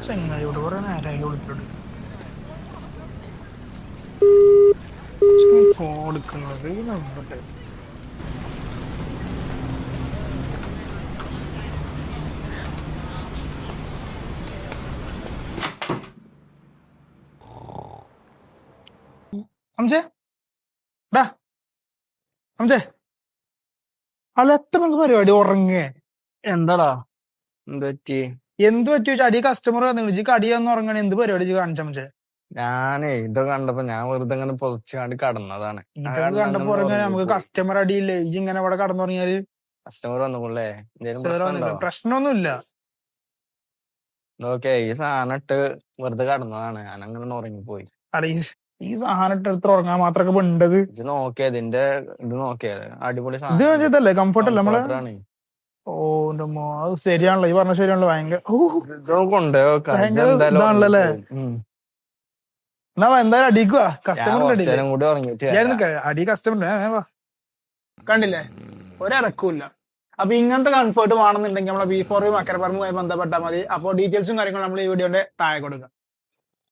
ചെങ്ങായിയോട് കുറെ നേരമായി വിളിച്ചോട് ഫോൺ എടുക്കുന്നത് നോക്കട്ടെ. അംജേ ഡാ അംജേ അല്ല എത്ര നമുക്ക് പരിപാടി ഉറങ്ങേ? എന്താടാ എന്ത് പറ്റി? എന്ത് പറ്റി വെച്ചാൽ അടി കസ്റ്റമർ വന്നു വിളിച്ച് അടിയാന്ന് ഉറങ്ങണേ. എന്ത് പരിപാടി കാണിച്ചാ അംജേ? ഞാനേ ഇതൊക്കെ കണ്ടപ്പോ ഞാൻ വെറുതെ ഇങ്ങനെ പൊതിച്ചാണ്ട് കടന്നതാണ്. ഇതൊക്കെ കണ്ടപ്പോ ഉറങ്ങാൻ നമുക്ക് കസ്റ്റമർ അടിയില്ലേ? ഈ ഇങ്ങനെ ഇവിടെ കടന്നുറങ്ങിയാല് കസ്റ്റമർ വന്നപ്പോളേ എന്തേലും സേറാന്നില്ല. പ്രശ്നമുണ്ടോ? പ്രശ്നമൊന്നുമില്ല. ഓക്കെ, ഈ സാധനം ഇട്ട് വെറുതെ കടന്നതാണ്, ഞാൻ അങ്ങനെ ഉറങ്ങിപ്പോയി. അട ഈ സാധനം ഇട്ട് എടുത്ത് ഉറങ്ങാൻ മാത്രമൊക്കെ ഉണ്ടത്. ഇത് നോക്കിയേ, ഇതിന്റെ ഇത് നോക്കിയേ, അടിപൊളി ഇത് സാധനം, ഇതല്ലേ കംഫർട്ട് അല്ലേ നമ്മള്? കംഫർട്ടറാണ്. ഓ എന്റെ മോ, അത് ശരിയാണല്ലോ, ഈ പറഞ്ഞ ശരിയാണല്ലോ. ഭയങ്കര ഇതൊക്കെ കൊണ്ടുപോയി ഭയങ്കര ഇതാണല്ലേ. എന്നാ എന്തായാലും അടിക്കുക കസ്റ്റമറിന്റെ അടിയില്ലേ? കുറച്ചേരം കൂടി ഉറങ്ങിയിട്ട് അടി കസ്റ്റമറിന്റെ കണ്ടില്ലേ, ഒരിറക്കൂല്ല. അപ്പൊ ഇങ്ങനത്തെ കംഫർട്ട് വേണമെന്നുണ്ടെങ്കിൽ നമ്മളെ V4 മക്കരപ്പറമ്പുമായി ബന്ധപ്പെട്ടാൽ മതി. അപ്പോൾ ഡീറ്റെയിൽസും കാര്യങ്ങളും നമ്മൾ ഈ വീഡിയോന്റെ താഴെ കൊടുക്കാം.